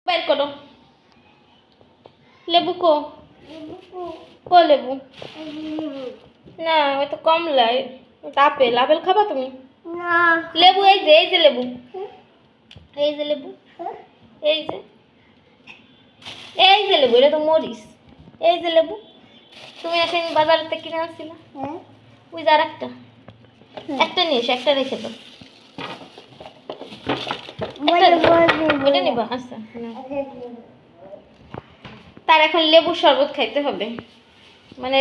বের করো লেবু কো কো লেবু না ওই তো কমলা আপেল আপেল খাবা তুমি না লেবু এই যে লেবু এই যে লেবু এই যে লেবু এটা তো মরিস এই যে লেবু তুমি এখন বাজার থেকে কিনে আনছিলা ওই যে আর একটা নিয়ে এসো একটা রেখে দাও ওটা নিবা আচ্ছা তার এখন লেবুর শরবত খাইতে হবে মানে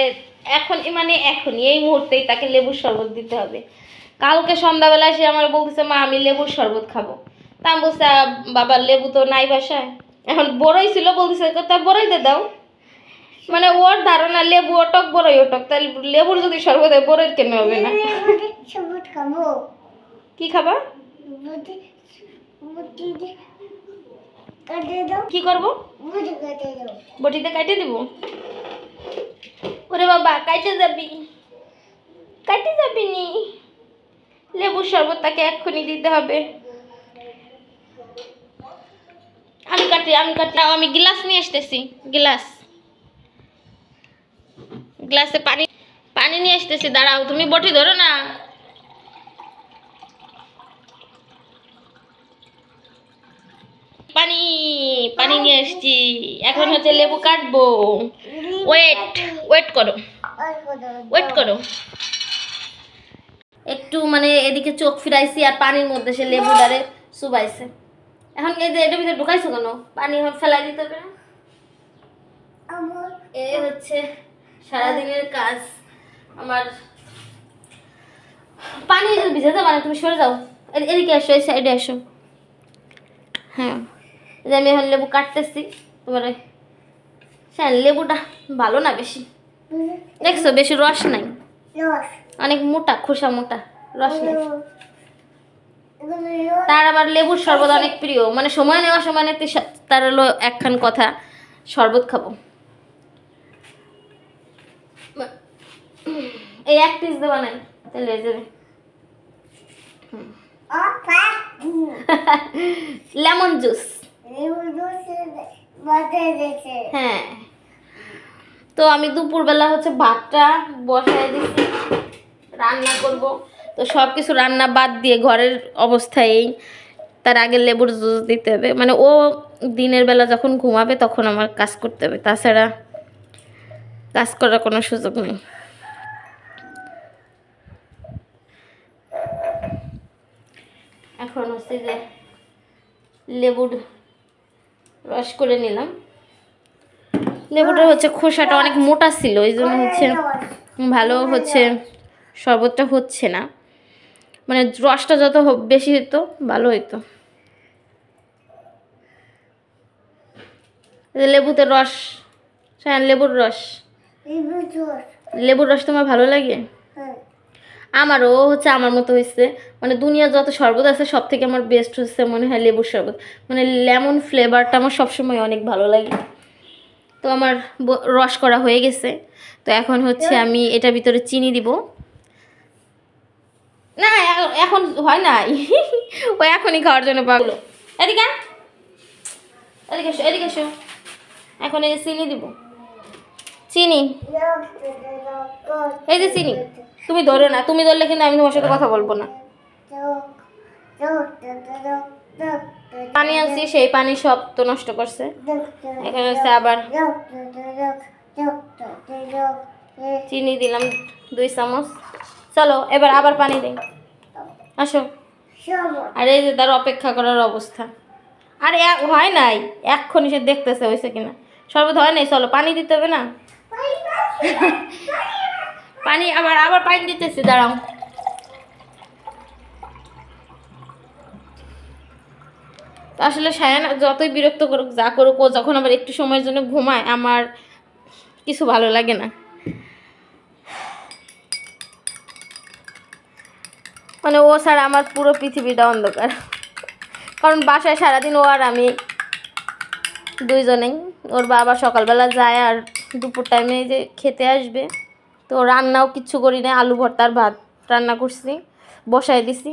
এখনই এই মুহূর্তেই তাকে লেবুর শরবত দিতে হবে কালকে সন্ধ্যাবেলায় সে আমার বলতেছে মা আমি লেবুর শরবত খাবো তা আমি বলছি বাবা লেবু তো নাই বাসায় এখন বড়ই ছিল বলতেছে তা বড়ই দিয়ে দাও মানে ওর ধারণা লেবু ওটক বড়ই ওটক তাহলে লেবুর যদি শরবত হয় বড়ের কেন হবে না কি খাবা কি করবো বটিতে কাটে দিব ওরে বাবা কাটে যাবি নি লেবুর শরবত তাকে এক্ষুনি দিতে হবে আমি কাটি আমি গ্লাস নিয়ে আসতেছি গ্লাসে পানি নিয়ে আসতেছি দাঁড়াও তুমি বটি ধরো না পানি নিয়ে আসছি এখন হচ্ছে লেবু কাটবো ওয়েট করো একটু মানে এদিকে চোখ ফিরাইছি আর পানির মধ্যে সে লেবু ডারে চুবাইছে এখন এই যে এটার ভিতরে ঢুকাইছো কেন পানি এখন ফেলাই দিতে হবে না এই হচ্ছে সারাদিনের কাজ আমার পানি ভিজে যাবে না তুমি সরে যাও এদিকে আসো এই সাইডে আসো হ্যাঁ যে আমি এখন লেবু কাটতেছি তোমারে হ্যাঁ লেবুটা ভালো না বেশি দেখছো বেশি রস নাই অনেক মোটা খোসা মোটা রস নাই তার আবার লেবুর শরবত অনেক প্রিয় মানে সময় নেওয়া সময় নিতে তার হলো একখান কথা শরবত খাবো এই এক পিস দেওয়া নাই তাহলে হয়ে যাবে লেমন জুস হ্যাঁ তো আমি দুপুরবেলা হচ্ছে ভাতটা বসায় দিচ্ছি রান্না করব তো সব কিছু রান্না বাদ দিয়ে ঘরের অবস্থায় তার আগে লেবুর জুস দিতে হবে মানে ও দিনের বেলা যখন ঘুমাবে তখন আমার কাজ করতে হবে তাছাড়া কাজ করার কোনো সুযোগ নেই এখন হচ্ছে যে লেবুর রস করে নিলাম লেবুটা হচ্ছে খোসাটা অনেক মোটা ছিল ওই জন্য হচ্ছে ভালো হচ্ছে শরবতটা হচ্ছে না মানে রসটা যত বেশি হতো ভালো হতো লেবুতে রস হ্যাঁ লেবুর রস তোমার ভালো লাগে আমারও হচ্ছে আমার মতো হয়েছে মানে দুনিয়ার যত শরবত আছে সব থেকে আমার বেস্ট হচ্ছে মনে হয় লেবুর শরবত মানে লেমন ফ্লেভারটা আমার সবসময় অনেক ভালো লাগে তো আমার রস করা হয়ে গেছে তো এখন হচ্ছে আমি এটার ভিতরে চিনি দিব না এখন হয় নাই ও এখনই খাওয়ার জন্য পাগল এদিকে এসো এখন এই যে চিনি দিব চিনি এই যে চিনি তুমি ধরো না তুমি ধরলে কিন্তু আমি তোমার সাথে কথা বলবো না পানি আনছি সেই পানি সব তো নষ্ট করছে এখানে হচ্ছে আবার চিনি দিলাম 2 চামচ চলো এবার আবার পানি দিই আসো আর এই যে তার অপেক্ষা করার অবস্থা আর হয় নাই এক্ষুনি সে দেখতেছে হয়েছে কিনা শরবত হয় নাই চলো পানি দিতে হবে না পানি আবার পানি দিতেছি দাঁড়াও আসলে সায়ান যতই বিরক্ত করুক যা করুক ও যখন আবার একটু সময়ের জন্য ঘুমায় আমার কিছু ভালো লাগে না মানে ও ছাড়া আমার পুরো পৃথিবীটা অন্ধকার কারণ বাসায় সারাদিন ও আর আমি দুইজনেই ওর বাবা সকালবেলা যায় আর দুপুর টাইমে যে খেতে আসবে তো রান্নাও কিচ্ছু করি না আলু ভর্তার ভাত রান্না করছি বসায় দিছি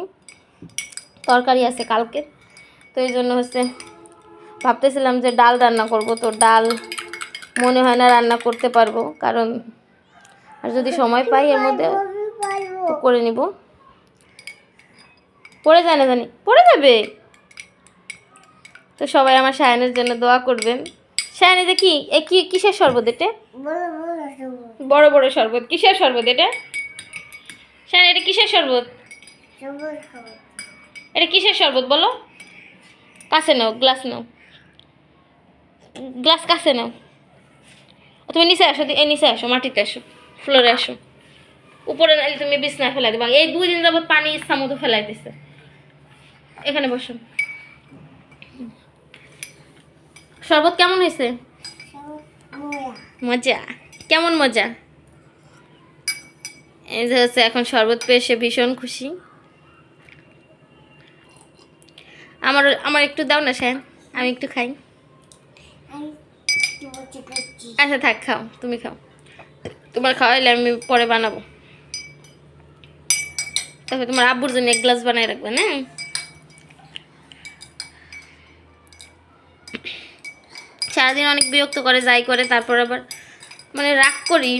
তরকারি আছে কালকে তো এই জন্য হচ্ছে ভাবতেছিলাম যে ডাল রান্না করব, তো ডাল মনে হয় না রান্না করতে পারবো, কারণ আর যদি সময় পাই এর মধ্যে তো করে নিব। পড়ে যায় না জানি, পড়ে যাবে। তো সবাই আমার শায়ানের জন্য দোয়া করবেন। শায়ান এটা কি, কিসের শরবত এটা? বড় বড় শরবত। কিসের শরবত এটা? শায়ান এটা কিসের শরবত? এটা কিসের শরবত বলো? কাছে নাও, গ্লাস নাও, গ্লাস কাছে নাও। তুমি নিচে আসো, এই নিচে আসো, মাটিতে আসো, ফ্লোরে আসো। উপরে নাইলে তুমি বিছনায় ফেলাই দেবা। এই 2 দিন যাবত পানি ইচ্ছা মতো ফেলাইতেছে। এখানে বসো। শরবত কেমন হয়েছে? মজা। কেমন মজা? এই যে হচ্ছে এখন শরবত পেয়ে সে ভীষণ খুশি। আমার একটু দাও না শায়ান, আমি একটু খাই। আচ্ছা থাক, খাও, তুমি খাও। তোমার খাওয়াইলে আমি পরে বানাবো। তারপরে তোমার আব্বুর জন্য 1 গ্লাস বানাই রাখবে না? সারাদিন অনেক বিরক্ত করে, যাই করে, তারপর আবার মানে রাগ করি,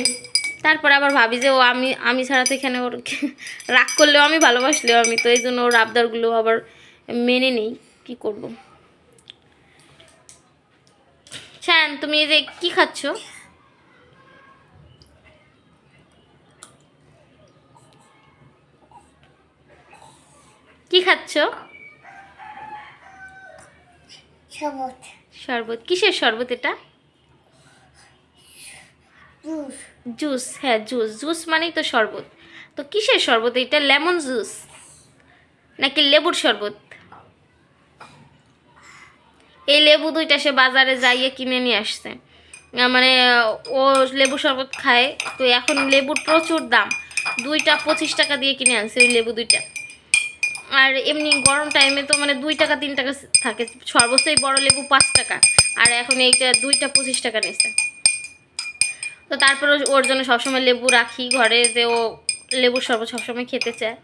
তারপর আবার ভাবি যে ও আমি ছাড়া তো এখানে ওর রাগ করলেও আমি, ভালোবাসলেও আমি, তো এই জন্য ওর আবদারগুলো আবার মেনে নেই। কি করব? শায়ান তুমি এই যে কি খাচ্ছ? কি খাচ্ছ? শরবত। শরবত? কিসের শরবত এটা? জুস। হ্যাঁ জুস, জুস মানেই তো শরবত। তো কিসের শরবত এটা? লেমন জুস নাকি লেবুর শরবত? এই লেবু 2টা সে বাজারে যাইয়ে কিনে নিয়ে আসছে। মানে ও লেবু শরবত খায়, তো এখন লেবুর প্রচুর দাম। 2টা 25 টাকা দিয়ে কিনে আনছে ওই লেবু 2টা। আর এমনি গরম টাইমে তো মানে 2 টাকা 3 টাকা থাকে সর্বোচ্চ। এই বড় লেবু 5 টাকা, আর এখন এইটা 2টা 25 টাকা নিয়েছে। তো তারপরে ওর জন্য সবসময় লেবু রাখি ঘরে, যে ও লেবুর শরবত সবসময় খেতে চায়।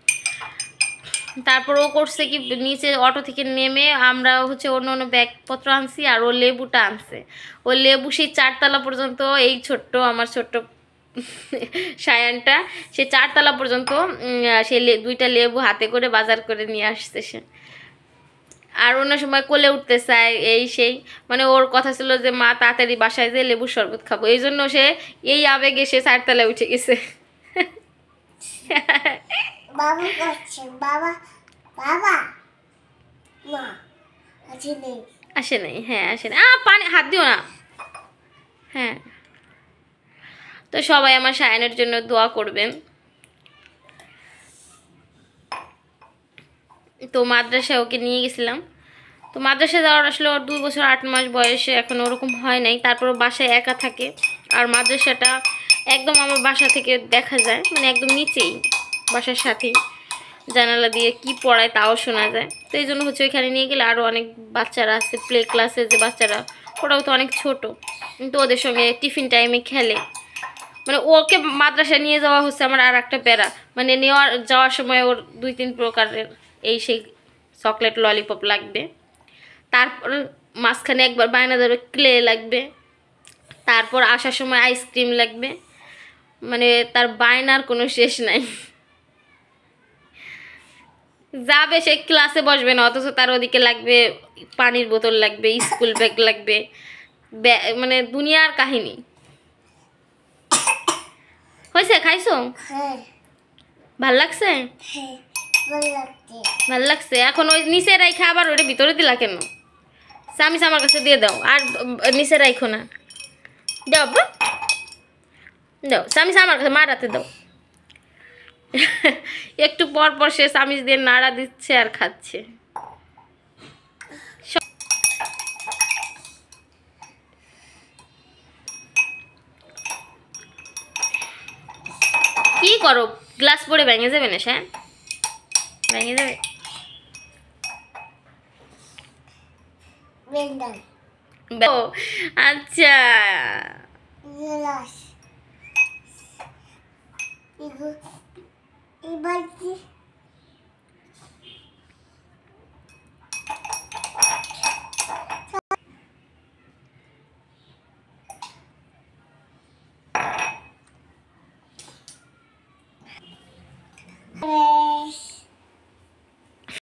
তারপর ও করছে কি, নিচে অটো থেকে নেমে আমরা হচ্ছে অন্য ব্যাগপত্র আনছি, আর ও লেবুটা আনছে। ও লেবু সেই 4 তলা পর্যন্ত, এই ছোট্ট আমার ছোট্ট শায়ানটা, সে 4 তলা পর্যন্ত সে 2টা লেবু হাতে করে বাজার করে নিয়ে আসছে সে। আর অন্য সময় কোলে উঠতে চায়, এই সেই, মানে ওর কথা ছিল যে মা তাড়াতাড়ি বাসায় যেয়ে লেবুর শরবত খাবো, এই জন্য সে এই আবেগে সে 4 তলায় উঠে গেছে। বাবা করছে, বাবা বাবা না আসে নাই। হ্যাঁ আসে না, পানি হাত দিও না। হ্যাঁ, তো সবাই আমার শায়ানের জন্য দোয়া করবেন। তো মাদ্রাসায় ওকে নিয়ে গেছিলাম। তো মাদ্রাসায় যাওয়ার আসলে ওর 2 বছর 8 মাস বয়সে, এখন ওরকম হয় নাই। তারপরও বাসায় একা থাকে, আর মাদ্রাসাটা একদম আমার বাসা থেকে দেখা যায়, মানে একদম নিচেই, বাসার সাথেই, জানালা দিয়ে কি পড়ায় তাও শোনা যায়। তো এই জন্য হচ্ছে ওইখানে নিয়ে গেলে আরও অনেক বাচ্চারা আছে, প্লে ক্লাসের যে বাচ্চারা, ওরাও তো অনেক ছোট, কিন্তু ওদের সঙ্গে টিফিন টাইমে খেলে। মানে ওকে মাদ্রাসায় নিয়ে যাওয়া হচ্ছে আমার আর একটা প্যারা, মানে যাওয়ার সময় ওর 2-3 প্রকারের এই সেই চকলেট ললিপপ লাগবে, তারপর মাঝখানে একবার বায়না ধরে ক্লে লাগবে, তারপর আসার সময় আইসক্রিম লাগবে, মানে তার বায়নার কোনো শেষ নাই। যাবে সে ক্লাসে বসবে না, অথচ তার ওদিকে লাগবে পানির বোতল লাগবে, স্কুল ব্যাগ লাগবে, মানে দুনিয়ার কাহিনী। হয়েছে? খাইছো? ভাল লাগছে? ভাল লাগছে। এখন ওই নিচে রাইখা আবার ওটা ভিতরে দিলা কেন? চামিচ আমার কাছে দিয়ে দাও, আর নিচে রাইখো না। দাও দাও চামিচ আমার কাছে, মারাতে দাও। একটু পর পর সে চামিচ দিয়ে নাড়া দিচ্ছে আর খাচ্ছে। কি করো? গ্লাস পরে ভেঙে যাবে না? হ্যাঁ ভেঙে যাবে। আচ্ছা